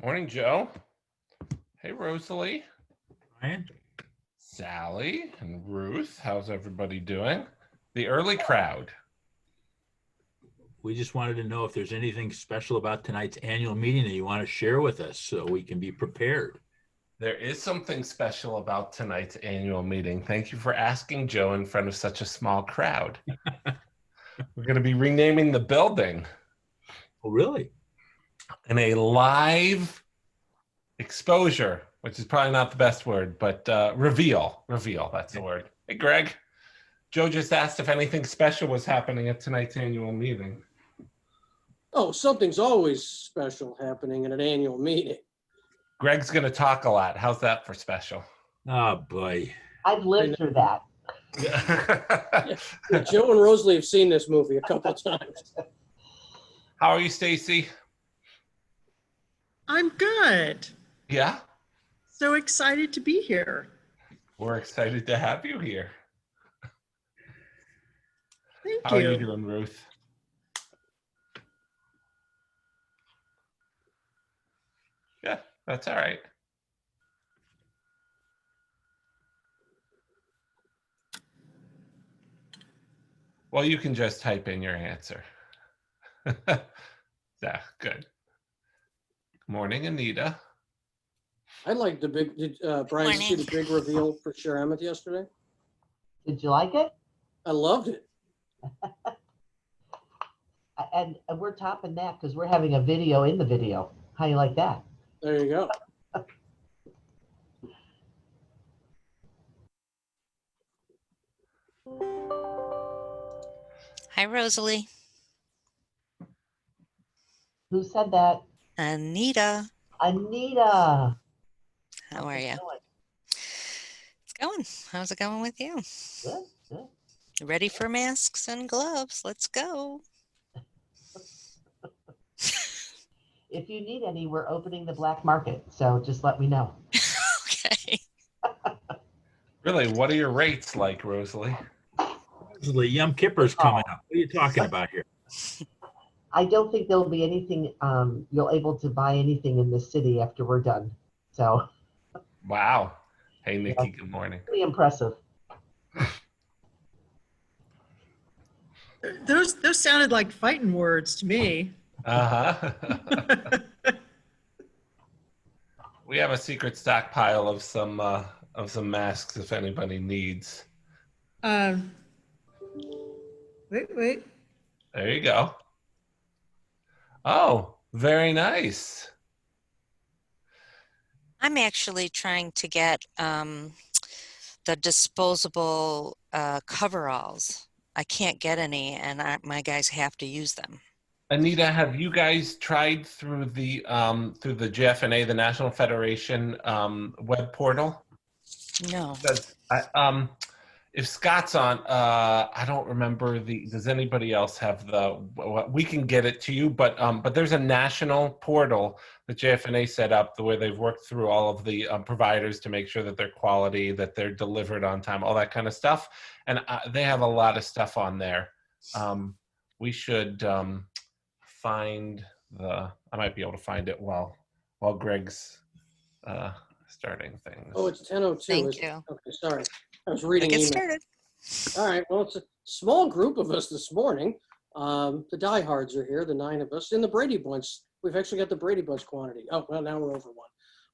Morning, Joe. Hey, Rosalie, Ryan? Sally, and Ruth. How's everybody doing? The early crowd. We just wanted to know if there's anything special about tonight's annual meeting that you want to share with us so we can be prepared. There is something special about tonight's annual meeting. Thank you for asking, Joe, in front of such a small crowd. We're going to be renaming the building Oh, really? in a live exposure, which is probably not the best word, but reveal. Reveal, that's the word. Hey, Greg. Joe just asked if anything special was happening at tonight's annual meeting. Oh, something's always special happening at an annual meeting. Greg's going to talk a lot. How's that for special? Oh, boy. I've lived through that. Yeah, Joe and Rosalie have seen this movie a couple of times. How are you, Stacy? I'm good. Yeah? So excited to be here. We're excited to have you here. Thank How you. are you doing, Ruth? Yeah, that's all right. Well, you can just type in your answer. Yeah, good. Good morning, Anita. I liked the big, Brian, did you see the big reveal for Sharamith yesterday? Did you like it? I loved it. And we're topping that because we're having a video in the video. How you like that? There you go. Hi, Rosalie. Who said that? Anita. Anita. How are you? Going? It's going. How's it going with you? Good, good. Ready for masks and gloves? Let's go. If you need any, we're opening the black market. So just let me know. Okay. Really, what are your rates like, Rosalie? The Yom Kippur's coming up. What are you talking about here? I don't think there'll be anything, you'll able to buy anything in the city after we're done. So Wow. Hey, Nikki, good morning. pretty impressive. Those sounded like fighting words to me. Uh-huh. We have a secret stockpile of some masks if anybody needs. Wait. There you go. Oh, very nice. I'm actually trying to get the disposable coveralls. I can't get any, and my guys have to use them. Anita, have you guys tried through the JFNA, the National Federation web portal? No. Because if Scott's on, I don't remember does anybody else have we can get it to you, but there's a national portal that JFNA set up where they've worked through all of the providers to make sure that they're quality, that they're delivered on time, all that kind of stuff. And they have a lot of stuff on there. We should find I might be able to find it while Greg's starting things. Oh, it's 10:02. Thank you. Okay, sorry. I was reading Get email. started. All right, well, it's a small group of us this morning. The diehards are here, the 9 of us. In the Brady Bunch, we've actually got the Brady Bunch quantity. Oh, well, now we're over one.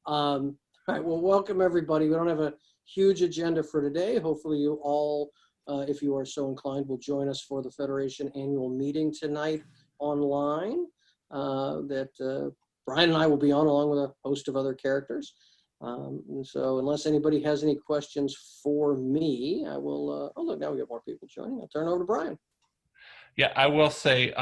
All right, well, welcome everybody. We don't have a huge agenda for today. Hopefully you all, if you are so inclined, will join us for the Federation annual meeting tonight online that Brian and I will be on along with a host of other characters. And so unless anybody has any questions for me, I will, oh look, now we got more people joining. I'll turn it over to Brian. Yeah, I will say,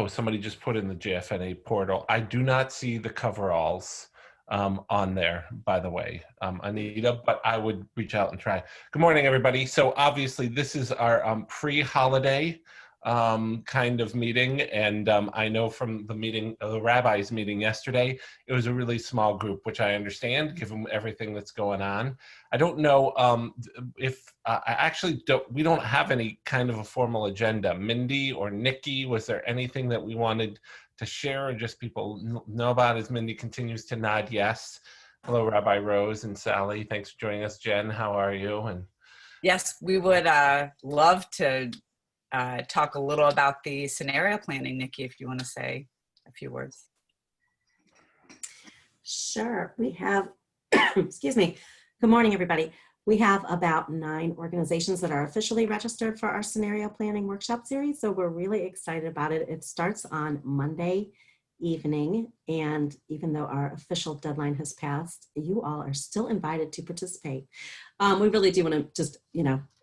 somebody just put in the JFNA portal. I do not see the coveralls on there, by the way, Anita, but I would reach out and try. Good morning, everybody. So obviously this is our pre-holiday kind of meeting. And I know from the meeting, the rabbis meeting yesterday, it was a really small group, which I understand given everything that's going on. I don't know if I actually don't, we don't have any kind of a formal agenda. Mindy or Nikki, was there anything that we wanted to share or just people know about as Mindy continues to nod yes? Hello, Rabbi Rose and Sally. Thanks for joining us. Jen, how are you? And Yes, we would love to talk a little about the scenario planning, Nikki, if you want to say a few words. Sure. We have, excuse me. Good morning, everybody. We have about 9 organizations that are officially registered for our scenario planning workshop series. So we're really excited about it. It starts on Monday evening. And even though our official deadline has passed, you all are still invited to participate. We really do want to just,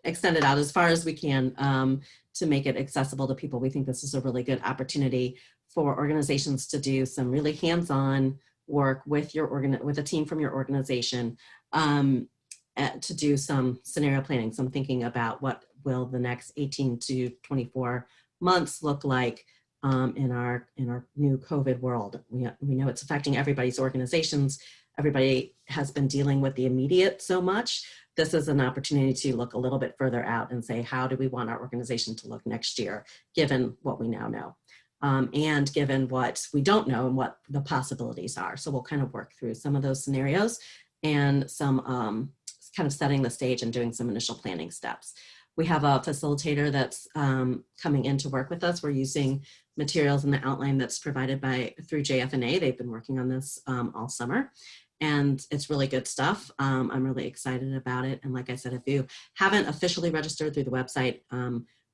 extend it out as far as we can to make it accessible to people. We think this is a really good opportunity for organizations to do some really hands-on work with with a team from your organization to do some scenario planning, some thinking about what will the next 18 to 24 months look like in our new COVID world. We know it's affecting everybody's organizations. Everybody has been dealing with the immediate so much. This is an opportunity to look a little bit further out and say, how do we want our organization to look next year, given what we now know, and given what we don't know and what the possibilities are. So we'll kind of work through some of those scenarios and some kind of setting the stage and doing some initial planning steps. We have a facilitator that's coming in to work with us. We're using materials in the outline that's provided through JFNA. They've been working on this all summer, and it's really good stuff. I'm really excited about it. And like I said, if you haven't officially registered through the website,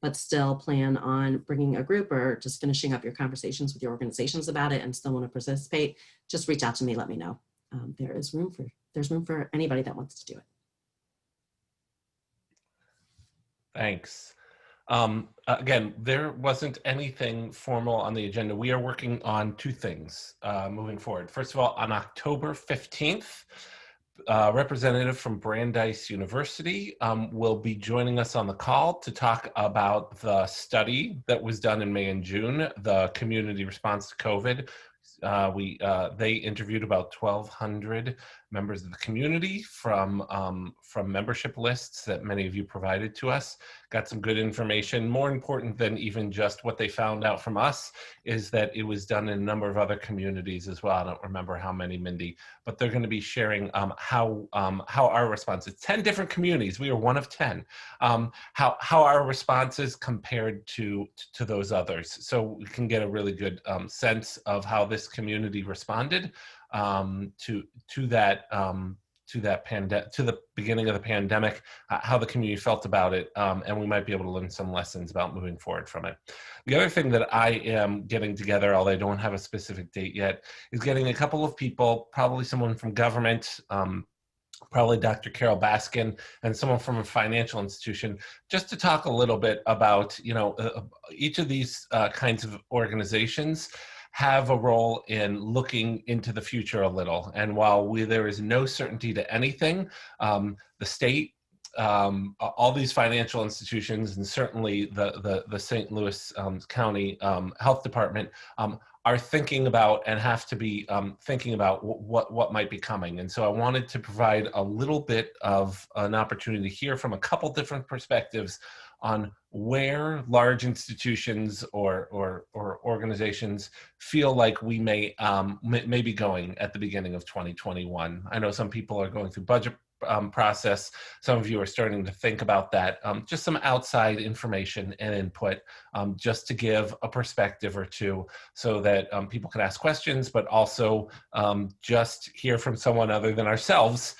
but still plan on bringing a group or just finishing up your conversations with your organizations about it and still want to participate, just reach out to me, let me know. There's room for anybody that wants to do it. thanks. Again, there wasn't anything formal on the agenda. We are working on 2 things moving forward. First of all, on October 15th, a representative from Brandeis University will be joining us on the call to talk about the study that was done in May and June, the community response to COVID. They interviewed about 1,200 members of the community from membership lists that many of you provided to us. Got some good information. More important than even just what they found out from us is that it was done in a number of other communities as well. I don't remember how many, Mindy, but they're going to be sharing how our response is. 10 different communities. We are one of 10. How our responses compared to those others, so we can get a really good sense of how this community responded to the beginning of the pandemic, how the community felt about it, and we might be able to learn some lessons about moving forward from it. The other thing that I am getting together, although I don't have a specific date yet, is getting a couple of people, probably someone from government, probably Dr. Carol Baskin, and someone from a financial institution, just to talk a little bit about, each of these kinds of organizations have a role in looking into the future a little. And while there is no certainty to anything, the state, all these financial institutions, and certainly the St. Louis County Health Department are thinking about and have to be thinking about what might be coming. And so I wanted to provide a little bit of an opportunity to hear from a couple different perspectives on where large institutions or organizations feel like we may be going at the beginning of 2021. I know some people are going through budget process. Some of you are starting to think about that. Just some outside information and input, just to give a perspective or two so that people can ask questions, but also just hear from someone other than ourselves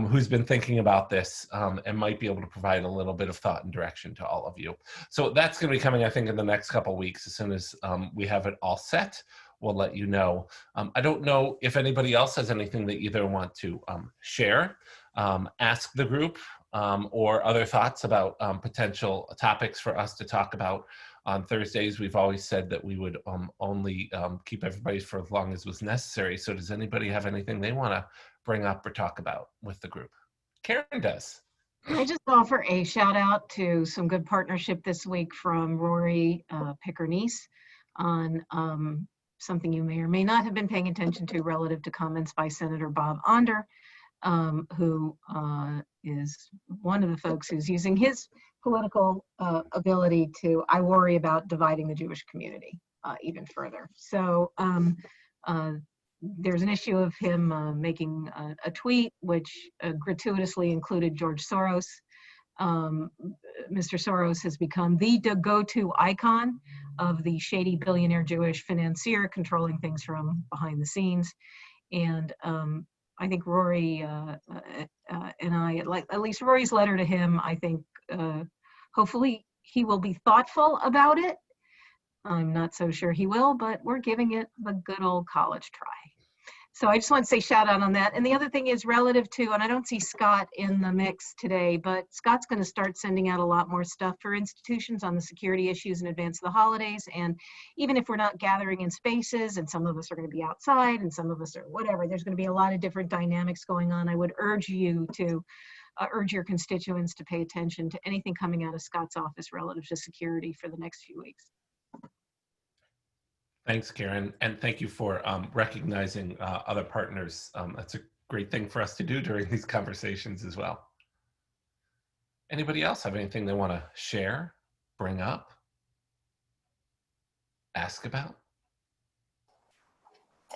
who's been thinking about this and might be able to provide a little bit of thought and direction to all of you. So that's going to be coming, I think, in the next couple of weeks. As soon as we have it all set, we'll let you know. I don't know if anybody else has anything that either want to share, ask the group, or other thoughts about potential topics for us to talk about. On Thursdays, we've always said that we would only keep everybody for as long as was necessary. So does anybody have anything they want to bring up or talk about with the group? Karen does. I just offer a shout out to some good partnership this week from Rory Pickernese on something you may or may not have been paying attention to relative to comments by Senator Bob Onder, who is one of the folks who's using his political ability to, I worry about dividing the Jewish community even further. So there's an issue of him making a tweet which gratuitously included George Soros. Mr. Soros has become the go-to icon of the shady billionaire Jewish financier controlling things from behind the scenes. And I think Rory and I, at least Rory's letter to him, I think hopefully he will be thoughtful about it. I'm not so sure he will, but we're giving it the good old college try. So I just want to say shout out on that. And the other thing is relative to, and I don't see Scott in the mix today, but Scott's going to start sending out a lot more stuff for institutions on the security issues in advance of the holidays. And even if we're not gathering in spaces, and some of us are going to be outside and some of us are whatever, there's going to be a lot of different dynamics going on. I would urge you to urge your constituents to pay attention to anything coming out of Scott's office relative to security for the next few weeks. Thanks, Karen, and thank you for recognizing other partners. That's a great thing for us to do during these conversations as well. Anybody else have anything they want to share, bring up, ask about?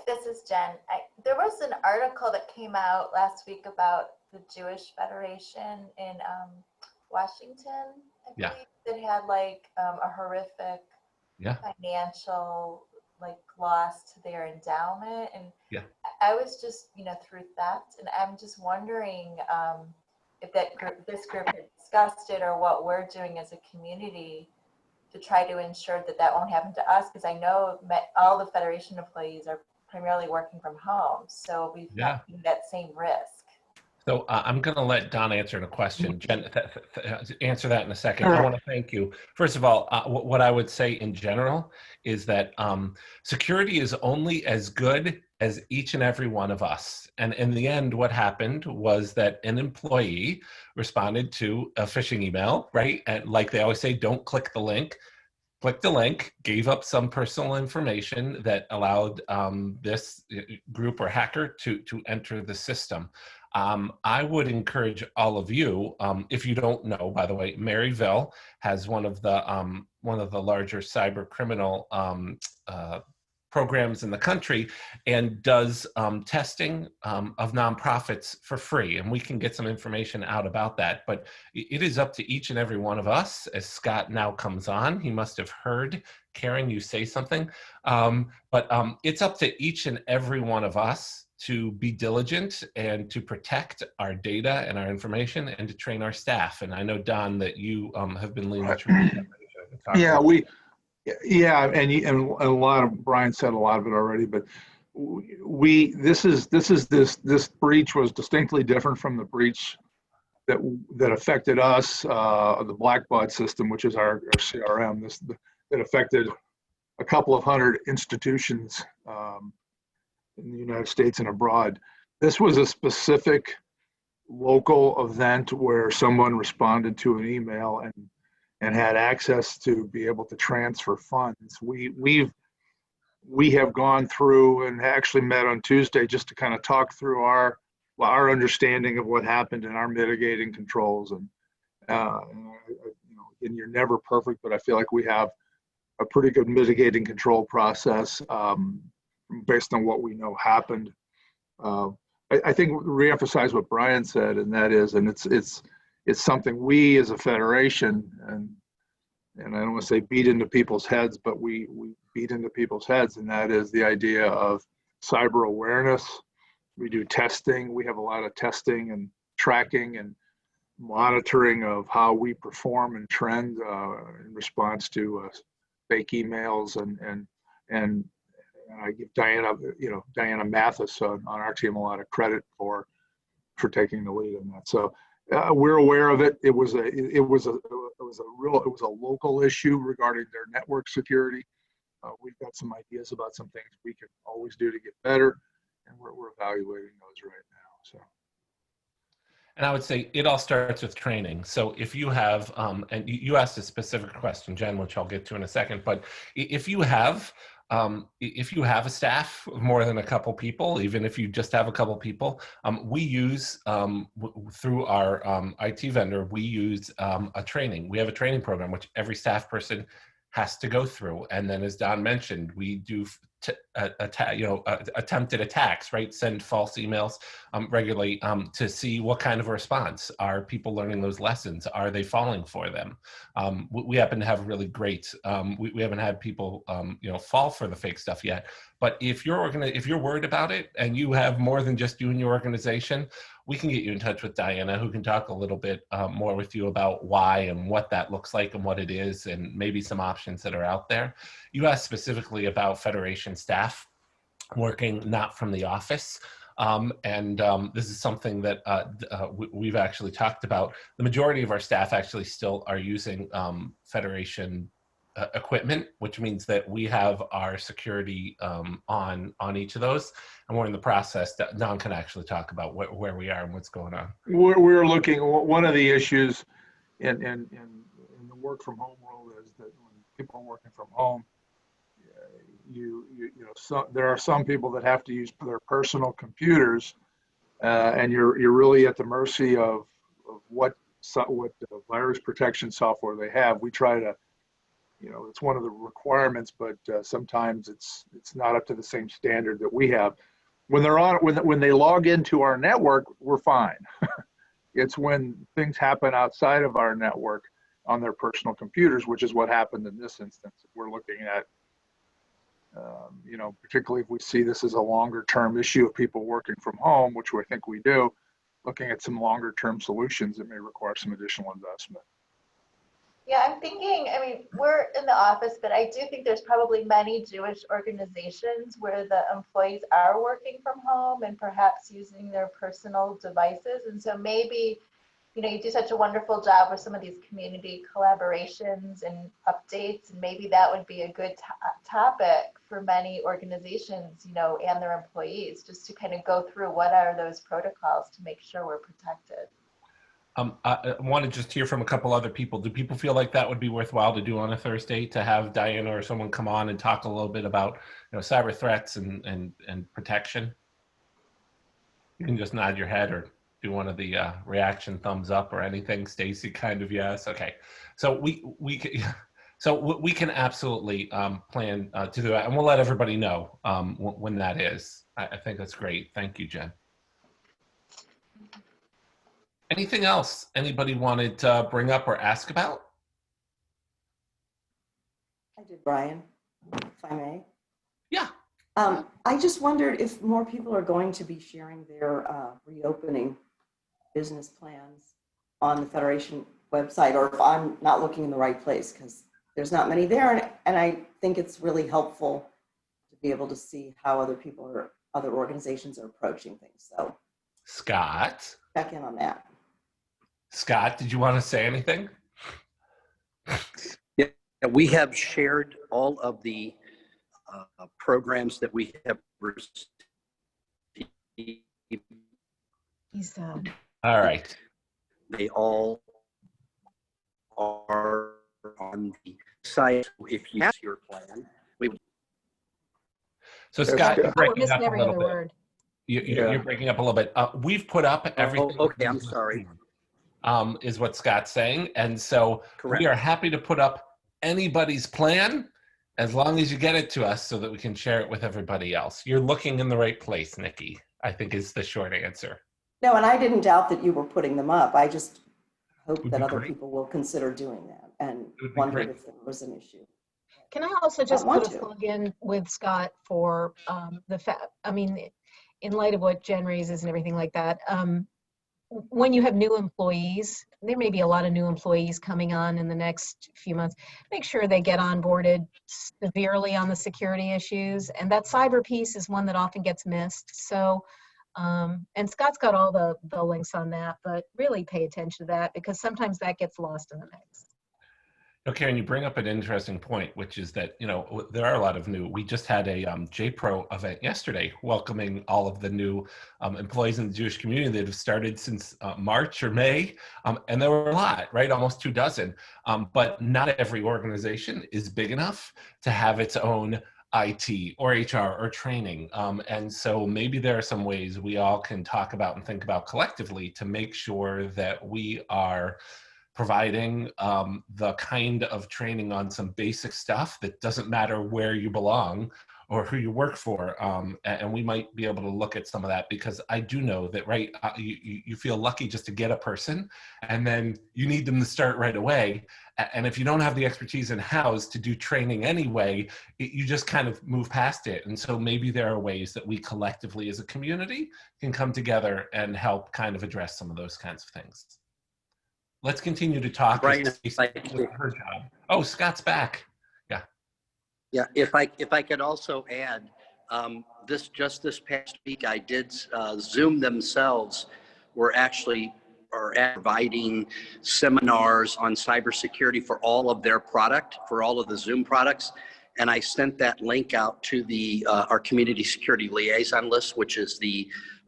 This is Jen. There was an article that came out last week about the Jewish Federation in Washington, I believe, that had like a horrific financial loss to their endowment, and I was just through theft, and I'm just wondering if this group had discussed it or what we're doing as a community to try to ensure that that won't happen to us, because I know all the Federation employees are primarily working from home, so we've got that same risk. So I'm going to let Don answer the question. Jen, answer that in a second. I want to thank you. First of all, what I would say in general is that security is only as good as each and every one of us. And in the end, what happened was that an employee responded to a phishing email, right? And like they always say, don't click the link. Clicked the link, gave up some personal information that allowed this group or hacker to enter the system. I would encourage all of you, if you don't know, by the way, Maryville has one of the larger cyber criminal programs in the country, and does testing of nonprofits for free. And we can get some information out about that. But it is up to each and every one of us. As Scott now comes on, he must have heard Karen, you say something. But it's up to each and every one of us to be diligent and to protect our data and our information and to train our staff. And I know, Don, that you have been leading the training. And a lot of, Brian said a lot of it already, but this breach was distinctly different from the breach that affected us, the Blackbaud system, which is our CRM. That affected a couple of hundred institutions in the United States and abroad. This was a specific local event where someone responded to an email and had access to be able to transfer funds. We have gone through and actually met on Tuesday just to kind of talk through our understanding of what happened and our mitigating controls. And you're never perfect, but I feel like we have a pretty good mitigating control process based on what we know happened. I think reemphasize what Brian said, and that is, and it's something we as a federation, and I don't want to say beat into people's heads, but we beat into people's heads, and that is the idea of cyber awareness. We do testing. We have a lot of testing and tracking and monitoring of how we perform and trend in response to fake emails, and I give Diana Mathis on our team a lot of credit for taking the lead in that. So we're aware of it. It was a local issue regarding their network security. We've got some ideas about some things we can always do to get better, and we're evaluating those right now. So. And I would say it all starts with training. So if you have, and you asked a specific question, Jen, which I'll get to in a second, but if you have a staff of more than a couple people, even if you just have a couple people, we use, through our IT vendor, we use a training. We have a training program, which every staff person has to go through. And then as Don mentioned, we do attempted attacks, right? Send false emails regularly to see what kind of a response. Are people learning those lessons? Are they falling for them? We happen to have really great, we haven't had people fall for the fake stuff yet. But if you're worried about it and you have more than just you and your organization, we can get you in touch with Diana, who can talk a little bit more with you about why and what that looks like and what it is, and maybe some options that are out there. You asked specifically about Federation staff working not from the office. This is something that we've actually talked about. The majority of our staff actually still are using Federation equipment, which means that we have our security on each of those, and we're in the process. Don can actually talk about where we are and what's going on. We're looking, one of the issues in the work from home world is that when people are working from home, there are some people that have to use their personal computers, and you're really at the mercy of what virus protection software they have. We try to, it's one of the requirements, but sometimes it's not up to the same standard that we have. When they log into our network, we're fine. It's when things happen outside of our network on their personal computers, which is what happened in this instance. We're looking at, particularly if we see this as a longer term issue of people working from home, which I think we do, looking at some longer term solutions that may require some additional investment. Yeah, I'm thinking, we're in the office, but I do think there's probably many Jewish organizations where the employees are working from home and perhaps using their personal devices. And so maybe, you do such a wonderful job with some of these community collaborations and updates, and maybe that would be a good topic for many organizations, and their employees, just to kind of go through what are those protocols to make sure we're protected. I want to just hear from a couple other people. Do people feel like that would be worthwhile to do on a Thursday, to have Diana or someone come on and talk a little bit about, cyber threats and protection? You can just nod your head or do one of the reaction thumbs up or anything. Stacy, kind of yes. Okay, so we can absolutely plan to do that, and we'll let everybody know when that is. I think that's great. Thank you, Jen. Anything else anybody wanted to bring up or ask about? I did, Brian, if I may. Yeah. I just wondered if more people are going to be sharing their reopening business plans on the Federation website, or if I'm not looking in the right place, because there's not many there. And I think it's really helpful to be able to see how other organizations are approaching things. So Scott. Check in on that. Scott, did you want to say anything? Yeah, we have shared all of the programs that we have received. All right. They all are on the site. If you have your plan, we would. So Scott, you're breaking up a every little other bit. word. You're breaking up a little bit. We've put up everything. Oh, okay, I'm sorry. Is what Scott's saying. And so Correct. We are happy to put up anybody's plan as long as you get it to us so that we can share it with everybody else. You're looking in the right place, Nikki, I think is the short answer. No, and I didn't doubt that you were putting them up. I just hope Would that be other great. people will consider doing that, and would be wondered great. if there was an issue. Can I also just want put a to. plug in with Scott for the fact, in light of what Jen raises and everything like that, when you have new employees, there may be a lot of new employees coming on in the next few months, make sure they get onboarded severely on the security issues. And that cyber piece is one that often gets missed. So, and Scott's got all the links on that, but really pay attention to that because sometimes that gets lost in the mix. Karen, you bring up an interesting point, which is that, there are a lot of new, we just had a JPRO event yesterday welcoming all of the new employees in the Jewish community that have started since March or May. And there were a lot, right? Almost 24. But not every organization is big enough to have its own IT or HR or training. And so maybe there are some ways we all can talk about and think about collectively to make sure that we are providing the kind of training on some basic stuff that doesn't matter where you belong or who you work for. And we might be able to look at some of that, because I do know that, right, you feel lucky just to get a person, and then you need them to start right away. And if you don't have the expertise in-house to do training anyway, you just kind of move past it. And so maybe there are ways that we collectively as a community can come together and help kind of address some of those kinds of things. Let's continue to talk. Right. Her job. Oh, Scott's back. Yeah. Yeah. If I could also add, this past week, I did Zoom themselves were actually providing seminars on cybersecurity for all of their product, for all of the Zoom products. And I sent that link out to our community security liaison list, which is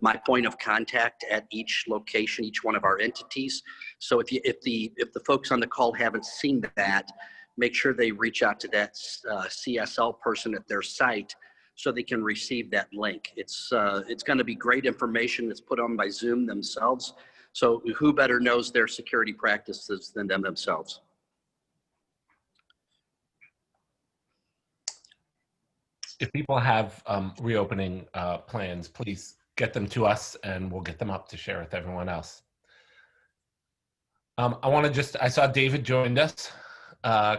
my point of contact at each location, each one of our entities. So if the folks on the call haven't seen that, make sure they reach out to that CSL person at their site so they can receive that link. It's going to be great information that's put on by Zoom themselves. So who better knows their security practices than them themselves? If people have reopening plans, please get them to us and we'll get them up to share with everyone else. I saw David joined us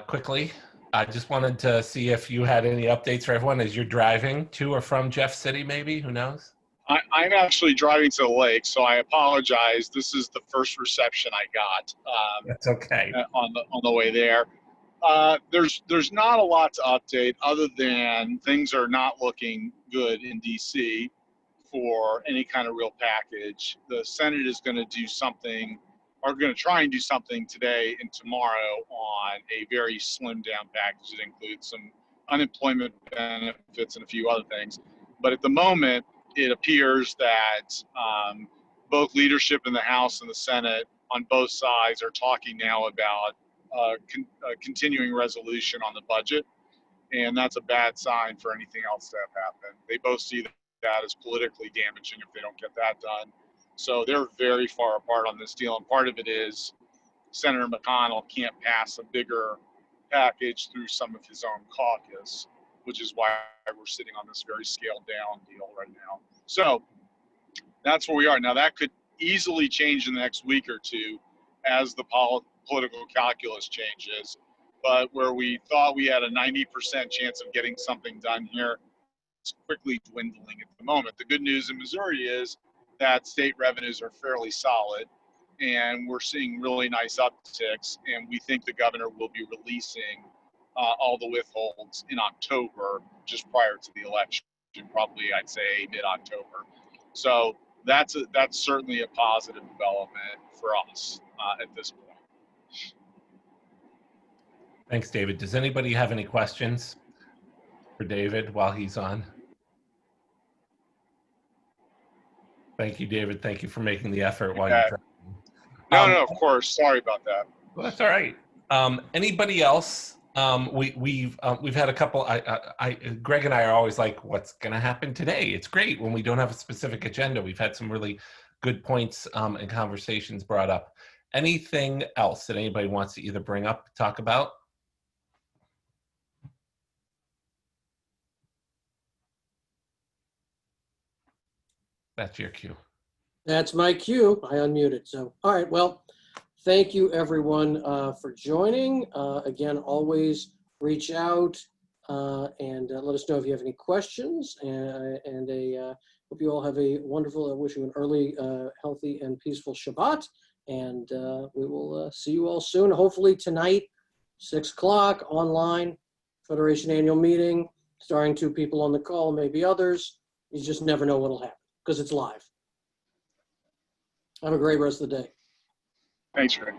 quickly. I just wanted to see if you had any updates for everyone as you're driving to or from Jeff City, maybe, who knows? I'm actually driving to the lake, so I apologize. This is the first reception I got. That's okay. On the way there. There's not a lot to update other than things are not looking good in DC for any kind of real package. The Senate is going to do something, or going to try and do something today and tomorrow on a very slimmed down package that includes some unemployment benefits and a few other things. But at the moment, it appears that both leadership in the House and the Senate on both sides are talking now about a continuing resolution on the budget. And that's a bad sign for anything else to have happened. They both see that as politically damaging if they don't get that done. So they're very far apart on this deal. And part of it is Senator McConnell can't pass a bigger package through some of his own caucus, which is why we're sitting on this very scaled down deal right now. So that's where we are. Now that could easily change in the next week or two as the political calculus changes. But where we thought we had a 90% chance of getting something done here, it's quickly dwindling at the moment. The good news in Missouri is that state revenues are fairly solid and we're seeing really nice upticks, and we think the governor will be releasing all the withholds in October, just prior to the election, probably I'd say mid-October. So that's certainly a positive development for us at this point. Thanks, David. Does anybody have any questions for David while he's on? Thank you, David. Thank you for making the effort while you're driving. No, of course. Sorry about that. Well, that's all right. Anybody else? We've had a couple. Greg and I are always like, "What's going to happen today?" It's great when we don't have a specific agenda. We've had some really good points and conversations brought up. Anything else that anybody wants to either bring up, talk about? That's your cue. That's my cue. I unmuted. So, all right. Well, thank you everyone for joining. Again, always reach out and let us know if you have any questions. And hope you all have a wonderful, I wish you an early, healthy and peaceful Shabbat. And we will see you all soon. Hopefully tonight, 6 o'clock online, Federation annual meeting, starring 2 people on the call, maybe others. You just never know what'll happen because it's live. Have a great rest of the day. Thanks, Rick.